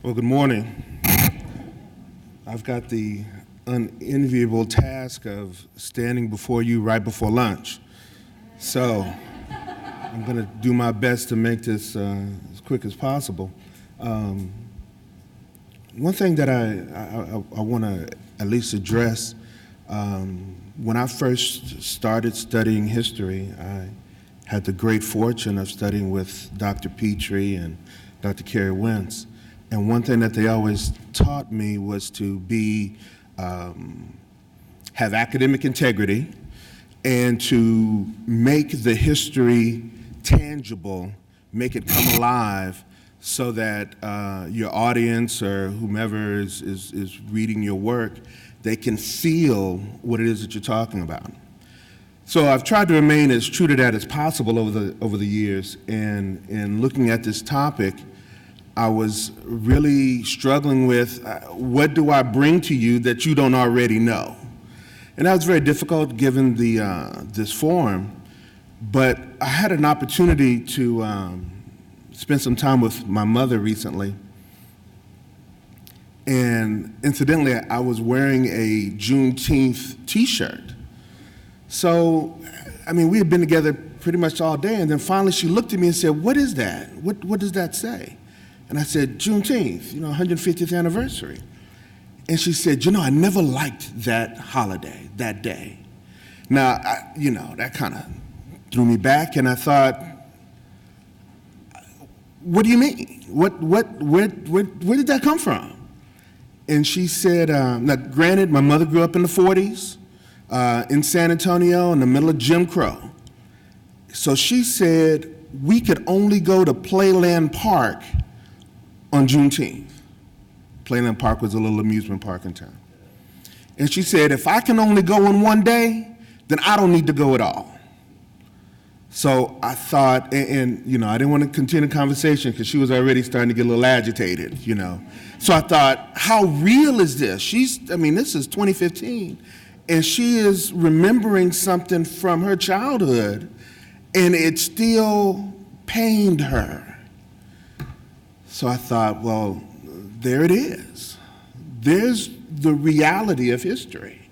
Well, good morning. I've got the unenviable task of standing before you right before lunch. So I'm going to do my best to make this as quick as possible. One thing that I want to at least address, when I first started studying history, I had the great fortune of studying with Dr. Petrie and Dr. Carey Wentz. And one thing that they always taught me was to have academic integrity and to make the history tangible, make it come alive so that your audience or whomever is reading your work, they can feel what it is that you're talking about. So I've tried to remain as true to that as possible over the years, and in looking at this topic, I was really struggling with what do I bring to you that you don't already know? And that was very difficult given this forum, but I had an opportunity to spend some time with my mother recently. And incidentally, I was wearing a Juneteenth t-shirt. So, I mean, we had been together pretty much all day, and then finally she looked at me and said, "What is that? What does that say?" And I said, "Juneteenth, 150th anniversary." And she said, "I never liked that holiday, that day." Now, that kind of threw me back, and I thought, what do you mean? Where did that come from? And she said, now granted, my mother grew up in the 40s in San Antonio in the middle of Jim Crow. So she said, we could only go to Playland Park on Juneteenth. Playland Park was a little amusement park in town. And she said, if I can only go on one day, then I don't need to go at all. So I thought, and I didn't want to continue the conversation because she was already starting to get a little agitated, So I thought, how real is this? This is 2015, and she is remembering something from her childhood, and it still pained her. So I thought, well, there it is. There's the reality of history.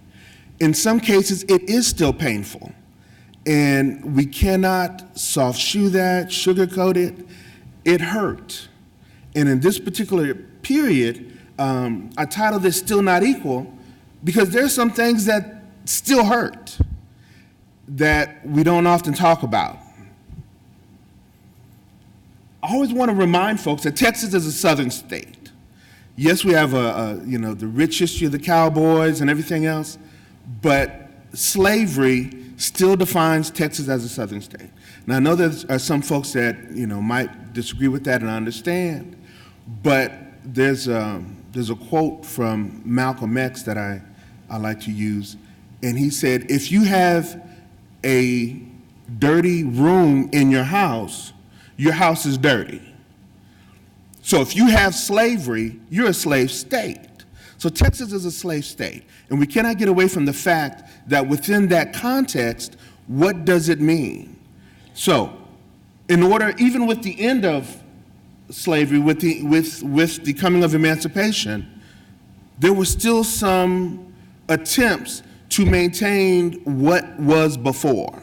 In some cases, it is still painful. And we cannot soft shoe that, sugarcoat it. It hurt. And in this particular period, I titled this Still Not Equal because there's some things that still hurt that we don't often talk about. I always want to remind folks that Texas is a southern state. Yes, we have the rich history of the cowboys and everything else, but slavery still defines Texas as a southern state. Now, I know there are some folks that might disagree with that, and I understand, but there's a quote from Malcolm X that I like to use, and he said, if you have a dirty room in your house is dirty. So if you have slavery, you're a slave state. So Texas is a slave state, and we cannot get away from the fact that within that context, what does it mean? So, in order, even with the end of slavery, with the coming of emancipation, there were still some attempts to maintain what was before,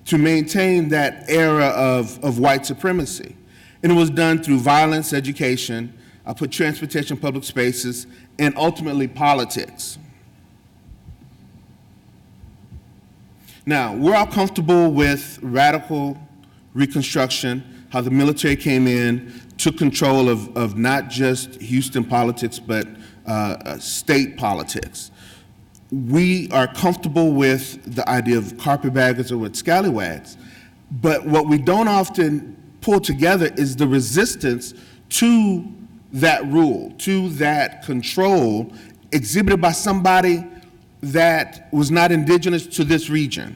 to maintain that era of white supremacy. And it was done through violence, education, I put transportation, public spaces, and ultimately politics. Now, we're all comfortable with radical reconstruction, how the military came in, took control of not just Houston politics, but state politics. We are comfortable with the idea of carpetbaggers or with scallywags, but what we don't often pull together is the resistance to that rule, to that control exhibited by somebody that was not indigenous to this region.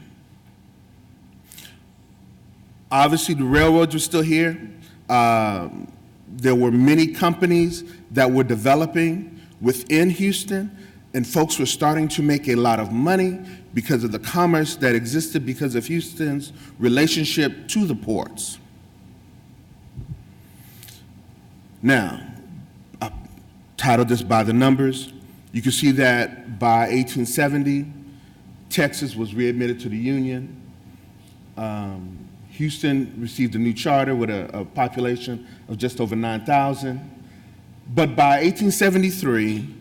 Obviously, the railroads were still here. There were many companies that were developing within Houston, and folks were starting to make a lot of money because of the commerce that existed because of Houston's relationship to the ports. Now, titled this By the Numbers. You can see that by 1870, Texas was readmitted to the Union. Houston received a new charter with a population of just over 9,000. But by 1873,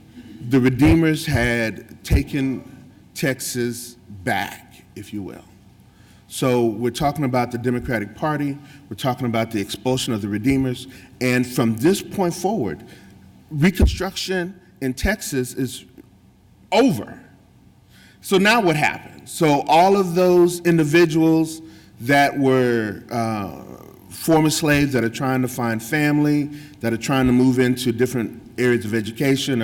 the Redeemers had taken Texas back, if you will. So we're talking about the Democratic Party, we're talking about the expulsion of the Redeemers, and from this point forward, Reconstruction in Texas is over. So now what happens? So all of those individuals that were former slaves that are trying to find family, that are trying to move into different areas of education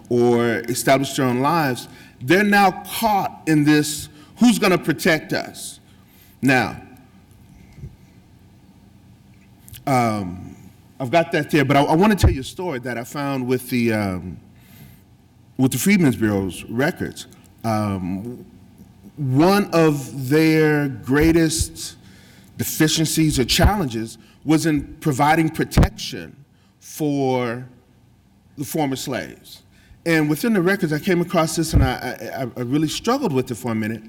or establish their own lives, they're now caught in this, who's going to protect us? Now, I've got that there, but I want to tell you a story that I found with the Freedmen's Bureau's records. One of their greatest deficiencies or challenges was in providing protection for the former slaves. And within the records, I came across this, and I really struggled with it for a minute.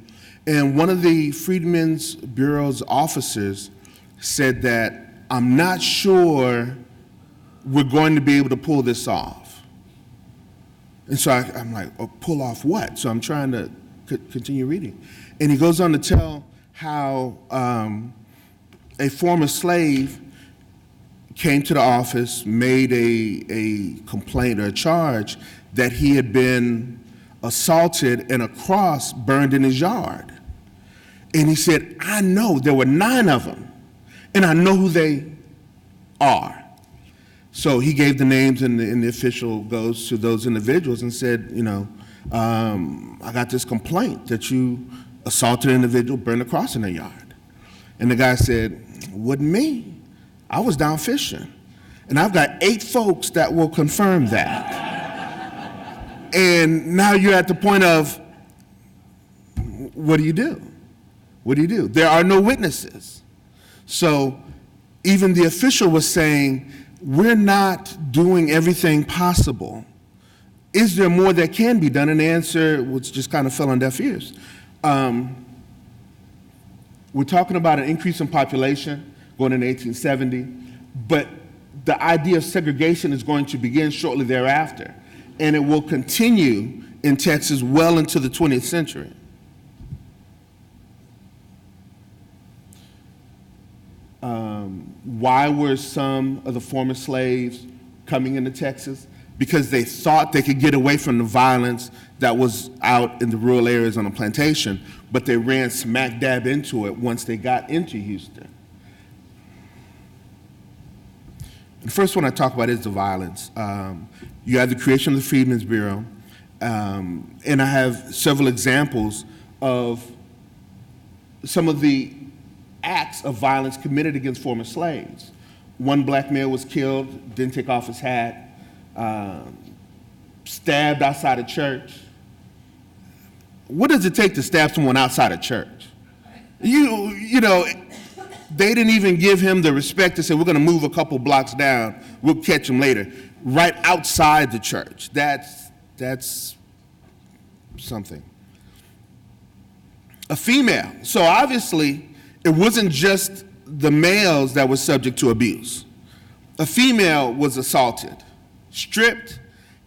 And one of the Freedmen's Bureau's officers said that, I'm not sure we're going to be able to pull this off. And so I'm like, oh, pull off what? So I'm trying to continue reading. And he goes on to tell how a former slave came to the office, made a complaint or a charge that he had been assaulted and a cross burned in his yard. And he said, I know, there were 9 of them, and I know who they are. So he gave the names, and the official goes to those individuals and said, you know, I got this complaint that you assaulted an individual, burned a cross in their yard. And the guy said, wasn't me. I was down fishing. And I've got 8 folks that will confirm that. And now you're at the point of, what do you do? What do you do? There are no witnesses. So even the official was saying, we're not doing everything possible. Is there more that can be done? And the answer was just kind of fell on deaf ears. We're talking about an increase in population going into 1870, but the idea of segregation is going to begin shortly thereafter, and it will continue in Texas well into the 20th century. Why were some of the former slaves coming into Texas? Because they thought they could get away from the violence that was out in the rural areas on the plantation, but they ran smack dab into it once they got into Houston. The first one I talk about is the violence. You have the creation of the Freedmen's Bureau, and I have several examples of some of the acts of violence committed against former slaves. One black male was killed, didn't take off his hat, stabbed outside a church. What does it take to stab someone outside a church? You know, they didn't even give him the respect to say, we're going to move a couple blocks down, we'll catch him later. Right outside the church. That's something. A female. So obviously, it wasn't just the males that were subject to abuse. A female was assaulted, stripped,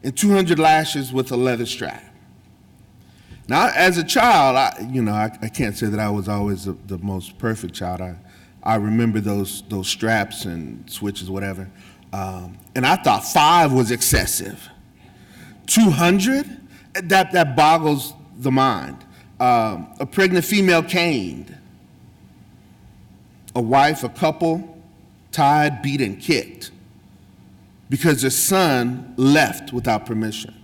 and 200 lashes with a leather strap. Now, as a child, I can't say that I was always the most perfect child. I remember those straps and switches, whatever. And I thought 5 was excessive. 200? That boggles the mind. A pregnant female caned. A wife, a couple, tied, beat, and kicked because their son left without permission.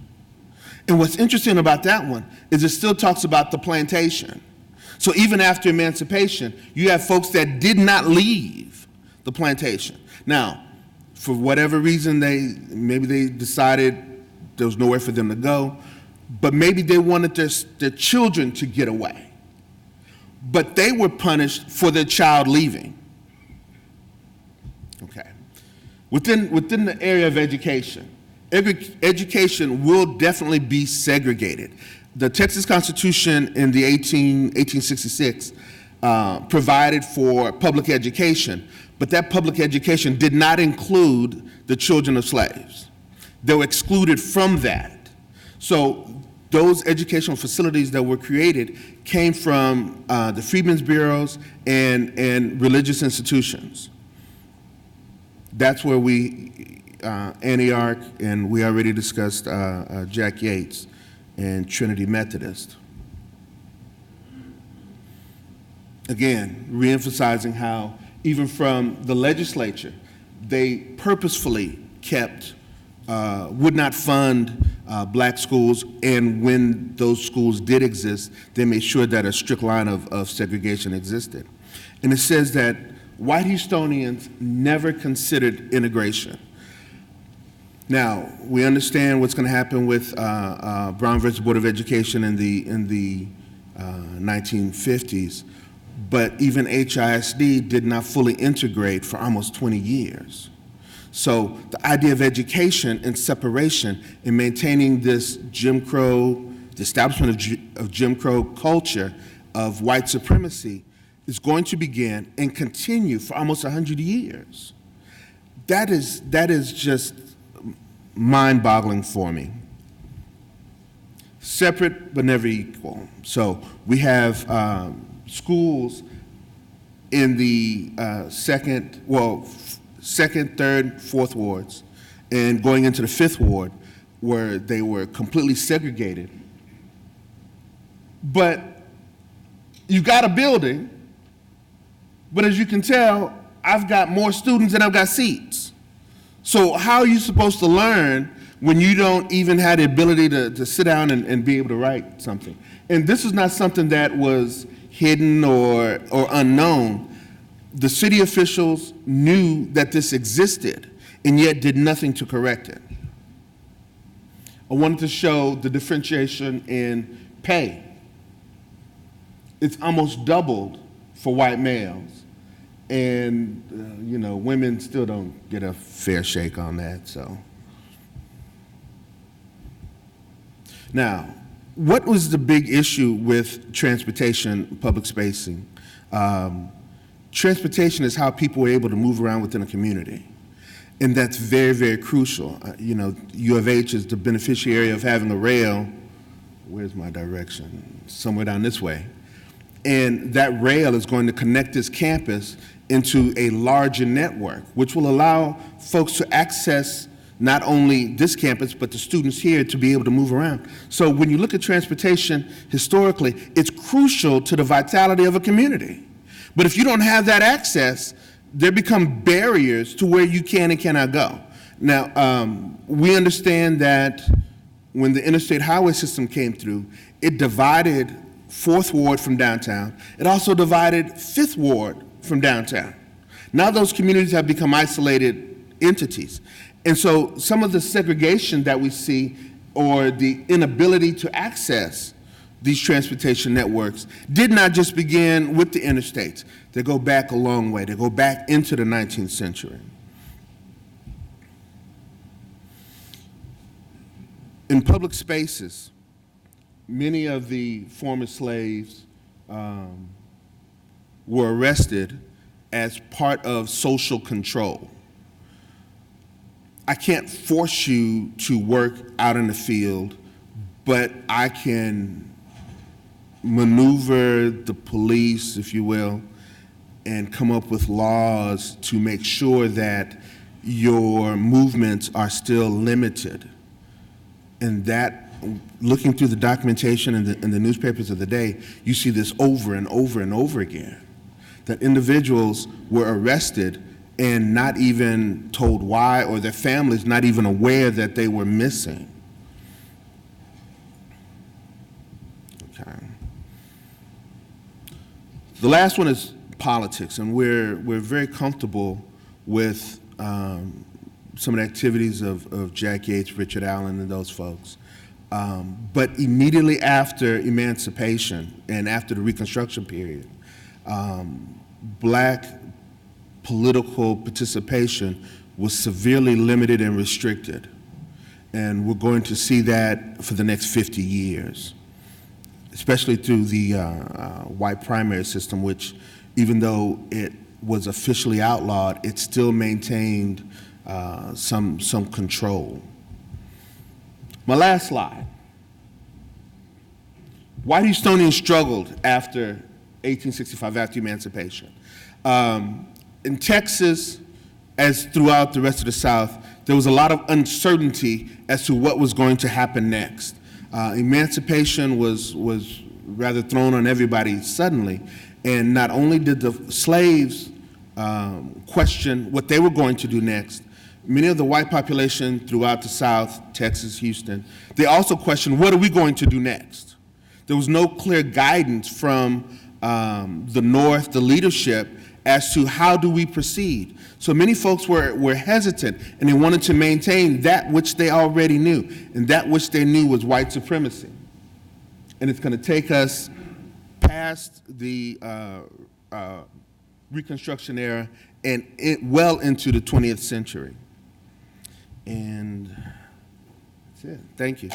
And what's interesting about that one is it still talks about the plantation. So even after emancipation, you have folks that did not leave the plantation. Now, for whatever reason, maybe they decided there was nowhere for them to go, but maybe they wanted their children to get away. But they were punished for their child leaving. Okay. Within the area of education, Education will definitely be segregated. The Texas Constitution in the 1866 provided for public education, but that public education did not include the children of slaves. They were excluded from that. So those educational facilities that were created came from the Freedmen's Bureaus and religious institutions. That's where Antioch, and we already discussed Jack Yates and Trinity Methodist. Again, reemphasizing how even from the legislature, they purposefully would not fund black schools, and when those schools did exist, they made sure that a strict line of segregation existed. And it says that white Houstonians never considered integration. Now, we understand what's going to happen with Brown versus Board of Education in the 1950s, but even HISD did not fully integrate for almost 20 years. So the idea of education and separation and maintaining this Jim Crow, the establishment of Jim Crow culture of white supremacy is going to begin and continue for almost 100 years. That is just mind-boggling for me. Separate but never equal. So we have schools in the second, third, fourth wards, and going into the fifth ward, where they were completely segregated. But you got a building, but as you can tell, I've got more students than I've got seats. So how are you supposed to learn when you don't even have the ability to sit down and be able to write something? And this is not something that was hidden or unknown. The city officials knew that this existed and yet did nothing to correct it. I wanted to show the differentiation in pay. It's almost doubled for white males. And, women still don't get a fair shake on that, so. Now, what was the big issue with transportation, public spacing? Transportation is how people were able to move around within a community. And that's very, very crucial. U of H is the beneficiary of having a rail. Where's my direction? Somewhere down this way. And that rail is going to connect this campus into a larger network, which will allow folks to access not only this campus, but the students here to be able to move around. So when you look at transportation historically, it's crucial to the vitality of a community. But if you don't have that access, there become barriers to where you can and cannot go. Now, we understand that when the interstate highway system came through, it divided 4th Ward from downtown. It also divided 5th Ward from downtown. Now those communities have become isolated entities. And so some of the segregation that we see, or the inability to access these transportation networks, did not just begin with the interstates. They go back a long way. They go back into the 19th century. In public spaces, many of the former slaves were arrested as part of social control. I can't force you to work out in the field, but I can maneuver the police, if you will, and come up with laws to make sure that your movements are still limited. And that, looking through the documentation in the newspapers of the day, you see this over and over and over again, that individuals were arrested and not even told why, or their families not even aware that they were missing. Okay. The last one is politics, and we're very comfortable with some of the activities of Jack Yates, Richard Allen, and those folks. But immediately after emancipation and after the Reconstruction period, black political participation was severely limited and restricted. And we're going to see that for the next 50 years, especially through the white primary system, which, even though it was officially outlawed, it still maintained some control. My last slide. White Houstonians struggled after 1865, after emancipation. In Texas, as throughout the rest of the South, there was a lot of uncertainty as to what was going to happen next. Emancipation was rather thrown on everybody suddenly, and not only did the slaves question what they were going to do next, many of the white population throughout the South, Texas, Houston, they also questioned, what are we going to do next? There was no clear guidance from the North, the leadership, as to how do we proceed. So many folks were hesitant, and they wanted to maintain that which they already knew, and that which they knew was white supremacy. And it's going to take us past the Reconstruction era and well into the 20th century. And that's it. Thank you.